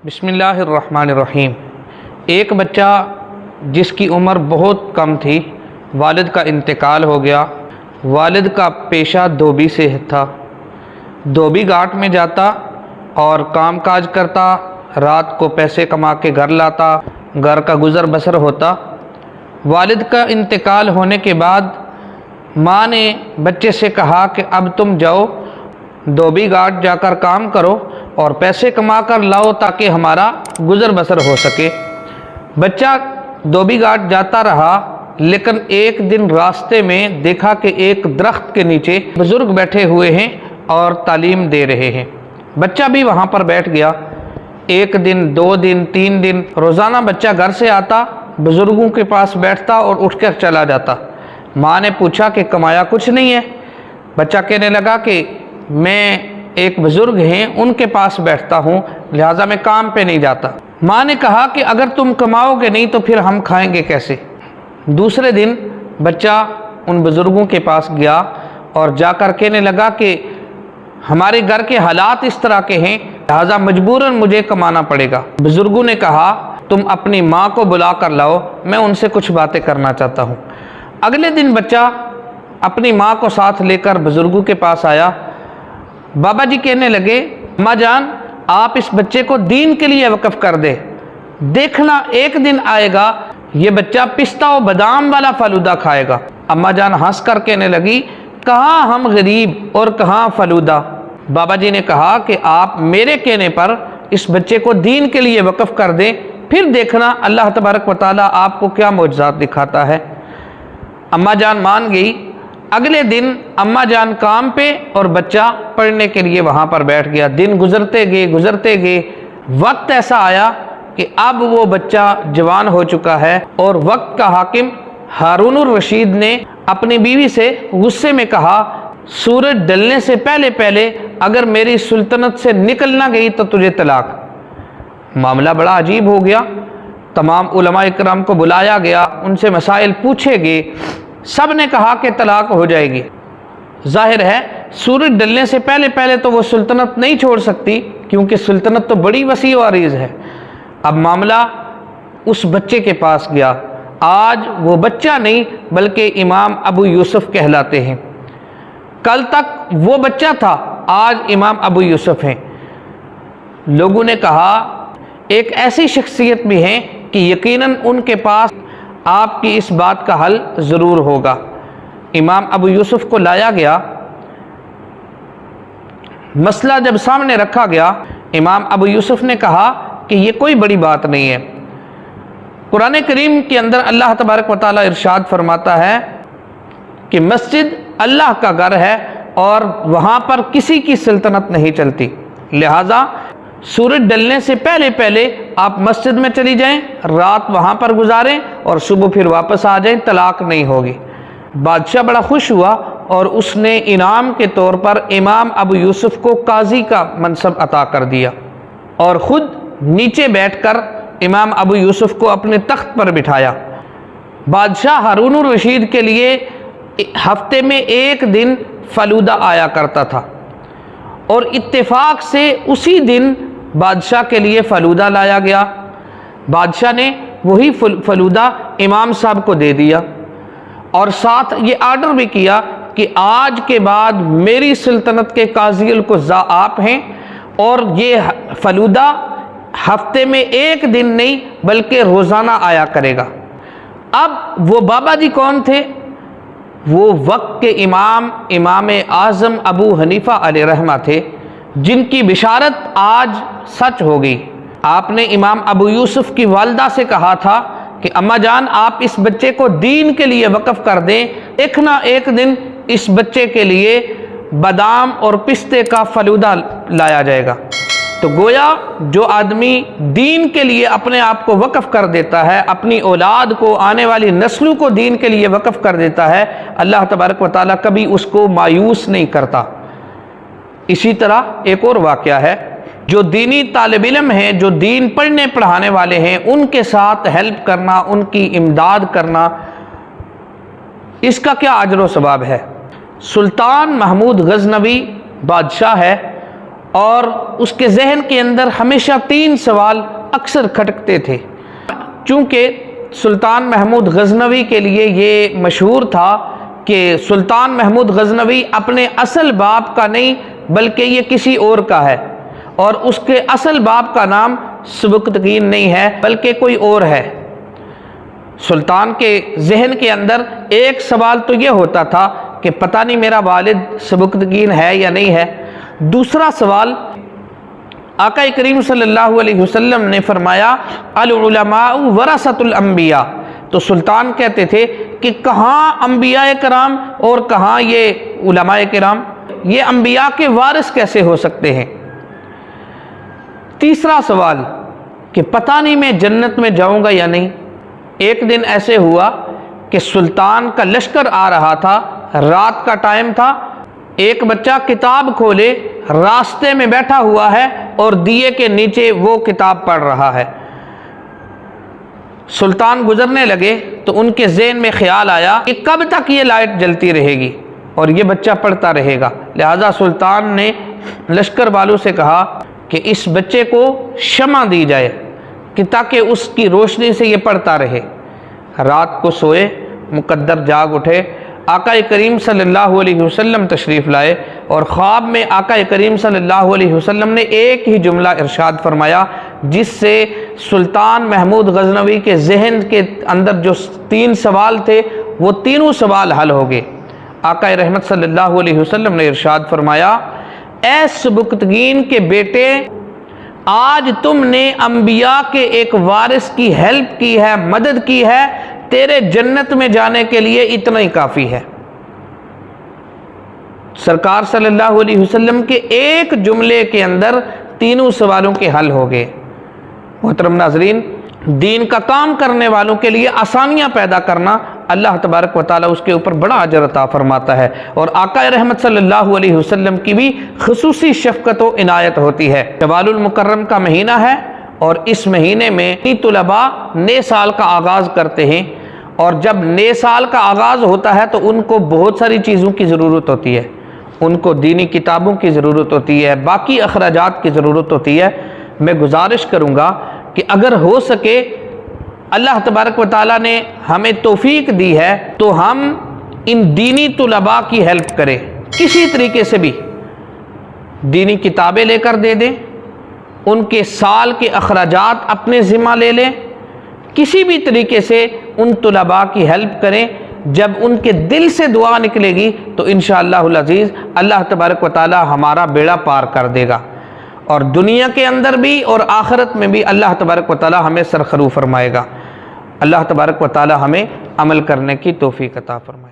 بسم اللہ الرحمن الرحیم۔ ایک بچہ جس کی عمر بہت کم تھی، والد کا انتقال ہو گیا۔ والد کا پیشہ دھوبی سے تھا۔ دھوبی گھاٹ میں جاتا اور کام کاج کرتا، رات کو پیسے کما کے گھر لاتا، گھر کا گزر بسر ہوتا۔ والد کا انتقال ہونے کے بعد ماں نے بچے سے کہا کہ اب تم جاؤ، دھوبی گھاٹ جا کر کام کرو اور پیسے کما کر لاؤ تاکہ ہمارا گزر بسر ہو سکے۔ بچہ دھوبی گھاٹ جاتا رہا، لیکن ایک دن راستے میں دیکھا کہ ایک درخت کے نیچے بزرگ بیٹھے ہوئے ہیں اور تعلیم دے رہے ہیں۔ بچہ بھی وہاں پر بیٹھ گیا۔ ایک دن، 2 دن، 3 دن، روزانہ بچہ گھر سے آتا، بزرگوں کے پاس بیٹھتا اور اٹھ کر چلا جاتا۔ ماں نے پوچھا کہ کمایا کچھ نہیں ہے؟ بچہ کہنے لگا کہ میں ایک بزرگ ہیں، ان کے پاس بیٹھتا ہوں، لہٰذا میں کام پہ نہیں جاتا۔ ماں نے کہا کہ اگر تم کماؤ گے نہیں تو پھر ہم کھائیں گے کیسے؟ دوسرے دن بچہ ان بزرگوں کے پاس گیا اور جا کر کہنے لگا کہ ہمارے گھر کے حالات اس طرح کے ہیں، لہٰذا مجبوراً مجھے کمانا پڑے گا۔ بزرگوں نے کہا تم اپنی ماں کو بلا کر لاؤ، میں ان سے کچھ باتیں کرنا چاہتا ہوں۔ اگلے دن بچہ اپنی ماں کو ساتھ لے کر بزرگوں کے پاس آیا۔ بابا جی کہنے لگے اماں جان، آپ اس بچے کو دین کے لیے وقف کر دے، دیکھنا ایک دن آئے گا یہ بچہ پستہ و بادام والا فلودہ کھائے گا۔ اماں جان ہنس کر کہنے لگی کہاں ہم غریب اور کہاں فلودہ۔ بابا جی نے کہا کہ آپ میرے کہنے پر اس بچے کو دین کے لیے وقف کر دیں، پھر دیکھنا اللہ تبارک و تعالیٰ آپ کو کیا معجزات دکھاتا ہے۔ اماں جان مان گئی۔ اگلے دن اماں جان کام پہ اور بچہ پڑھنے کے لیے وہاں پر بیٹھ گیا۔ دن گزرتے گئے، وقت ایسا آیا کہ اب وہ بچہ جوان ہو چکا ہے اور وقت کا حاکم ہارون الرشید نے اپنی بیوی سے غصے میں کہا سورج ڈلنے سے پہلے اگر میری سلطنت سے نکل نہ گئی تو تجھے طلاق۔ معاملہ بڑا عجیب ہو گیا۔ تمام علماء اکرام کو بلایا گیا، ان سے مسائل پوچھے گئے، سب نے کہا کہ طلاق ہو جائے گی۔ ظاہر ہے سورج ڈلنے سے پہلے تو وہ سلطنت نہیں چھوڑ سکتی، کیونکہ سلطنت تو بڑی وسیع و عریض ہے۔ اب معاملہ اس بچے کے پاس گیا۔ آج وہ بچہ نہیں بلکہ امام ابو یوسف کہلاتے ہیں۔ کل تک وہ بچہ تھا، آج امام ابو یوسف ہیں۔ لوگوں نے کہا ایک ایسی شخصیت بھی ہیں کہ یقیناً ان کے پاس آپ کی اس بات کا حل ضرور ہوگا۔ امام ابو یوسف کو لایا گیا۔ مسئلہ جب سامنے رکھا گیا، امام ابو یوسف نے کہا کہ یہ کوئی بڑی بات نہیں ہے۔ قرآن کریم کے اندر اللہ تبارک و تعالیٰ ارشاد فرماتا ہے کہ مسجد اللہ کا گھر ہے اور وہاں پر کسی کی سلطنت نہیں چلتی، لہٰذا سورج ڈلنے سے پہلے آپ مسجد میں چلی جائیں، رات وہاں پر گزاریں اور صبح پھر واپس آ جائیں، طلاق نہیں ہوگی۔ بادشاہ بڑا خوش ہوا اور اس نے انعام کے طور پر امام ابو یوسف کو قاضی کا منصب عطا کر دیا اور خود نیچے بیٹھ کر امام ابو یوسف کو اپنے تخت پر بٹھایا۔ بادشاہ ہارون الرشید کے لیے ہفتے میں ایک دن فلودہ آیا کرتا تھا اور اتفاق سے اسی دن بادشاہ کے لیے فلودہ لایا گیا۔ بادشاہ نے وہی فلودہ امام صاحب کو دے دیا اور ساتھ یہ آرڈر بھی کیا کہ آج کے بعد میری سلطنت کے قاضی القضاء آپ ہیں اور یہ فلودہ ہفتے میں ایک دن نہیں بلکہ روزانہ آیا کرے گا۔ اب وہ بابا جی کون تھے؟ وہ وقت کے امام اعظم ابو حنیفہ علیہ رحمہ تھے، جن کی بشارت آج سچ ہو گئی۔ آپ نے امام ابو یوسف کی والدہ سے کہا تھا کہ اماں جان آپ اس بچے کو دین کے لیے وقف کر دیں، دیکھنا ایک دن اس بچے کے لیے بادام اور پستے کا فلودہ لایا جائے گا۔ تو گویا جو آدمی دین کے لیے اپنے آپ کو وقف کر دیتا ہے، اپنی اولاد کو، آنے والی نسلوں کو دین کے لیے وقف کر دیتا ہے، اللہ تبارک و تعالیٰ کبھی اس کو مایوس نہیں کرتا۔ اسی طرح ایک اور واقعہ ہے، جو دینی طالب علم ہیں، جو دین پڑھنے پڑھانے والے ہیں، ان کے ساتھ ہیلپ کرنا، ان کی امداد کرنا، اس کا کیا اجر و ثواب ہے۔ سلطان محمود غزنوی بادشاہ ہے اور اس کے ذہن کے اندر ہمیشہ 3 سوال اکثر کھٹکتے تھے۔ چونکہ سلطان محمود غزنوی کے لیے یہ مشہور تھا کہ سلطان محمود غزنوی اپنے اصل باپ کا نہیں بلکہ یہ کسی اور کا ہے، اور اس کے اصل باپ کا نام سبکتگین نہیں ہے بلکہ کوئی اور ہے۔ سلطان کے ذہن کے اندر ایک سوال تو یہ ہوتا تھا کہ پتہ نہیں میرا والد سبکتگین ہے یا نہیں ہے۔ دوسرا سوال، آقا کریم صلی اللہ علیہ وسلم نے فرمایا العلماء ورثۃ الانبیاء، تو سلطان کہتے تھے کہ کہاں انبیاء کرام اور کہاں یہ علماء کرام، یہ انبیاء کے وارث کیسے ہو سکتے ہیں۔ تیسرا سوال کہ پتہ نہیں میں جنت میں جاؤں گا یا نہیں۔ ایک دن ایسے ہوا کہ سلطان کا لشکر آ رہا تھا، رات کا ٹائم تھا، ایک بچہ کتاب کھولے راستے میں بیٹھا ہوا ہے اور دیے کے نیچے وہ کتاب پڑھ رہا ہے۔ سلطان گزرنے لگے تو ان کے ذہن میں خیال آیا کہ کب تک یہ لائٹ جلتی رہے گی اور یہ بچہ پڑھتا رہے گا۔ لہذا سلطان نے لشکر والوں سے کہا کہ اس بچے کو شمع دی جائے کہ تاکہ اس کی روشنی سے یہ پڑھتا رہے۔ رات کو سوئے، مقدر جاگ اٹھے، آقا کریم صلی اللہ علیہ وسلم تشریف لائے اور خواب میں آقا کریم صلی اللہ علیہ وسلم نے ایک ہی جملہ ارشاد فرمایا جس سے سلطان محمود غزنوی کے ذہن کے اندر جو 3 سوال تھے وہ تینوں سوال حل ہو گئے۔ آقا رحمت صلی اللہ علیہ وسلم نے ارشاد فرمایا اے سبکتگین کے بیٹے، آج تم نے انبیاء کے ایک وارث کی ہیلپ کی ہے، مدد کی ہے، تیرے جنت میں جانے کے لیے اتنا ہی کافی ہے۔ سرکار صلی اللہ علیہ وسلم کے ایک جملے کے اندر تینوں سوالوں کے حل ہو گئے۔ محترم ناظرین، دین کا کام کرنے والوں کے لیے آسانیاں پیدا کرنا اللہ تبارک و تعالیٰ اس کے اوپر بڑا اجر عطا فرماتا ہے، اور آقا رحمت صلی اللہ علیہ وسلم کی بھی خصوصی شفقت و عنایت ہوتی ہے۔ شوال المکرم کا مہینہ ہے اور اس مہینے میں طلباء نئے سال کا آغاز کرتے ہیں، اور جب نئے سال کا آغاز ہوتا ہے تو ان کو بہت ساری چیزوں کی ضرورت ہوتی ہے، ان کو دینی کتابوں کی ضرورت ہوتی ہے، باقی اخراجات کی ضرورت ہوتی ہے۔ میں گزارش کروں گا کہ اگر ہو سکے، اللہ تبارک و تعالیٰ نے ہمیں توفیق دی ہے تو ہم ان دینی طلباء کی ہیلپ کریں، کسی طریقے سے بھی دینی کتابیں لے کر دے دیں، ان کے سال کے اخراجات اپنے ذمہ لے لیں، کسی بھی طریقے سے ان طلباء کی ہیلپ کریں۔ جب ان کے دل سے دعا نکلے گی تو انشاءاللہ العزیز اللہ تبارک و تعالی ہمارا بیڑا پار کر دے گا، اور دنیا کے اندر بھی اور آخرت میں بھی اللہ تبارک و تعالی ہمیں سرخرو فرمائے گا۔ اللہ تبارک و تعالی ہمیں عمل کرنے کی توفیق عطا فرمائے۔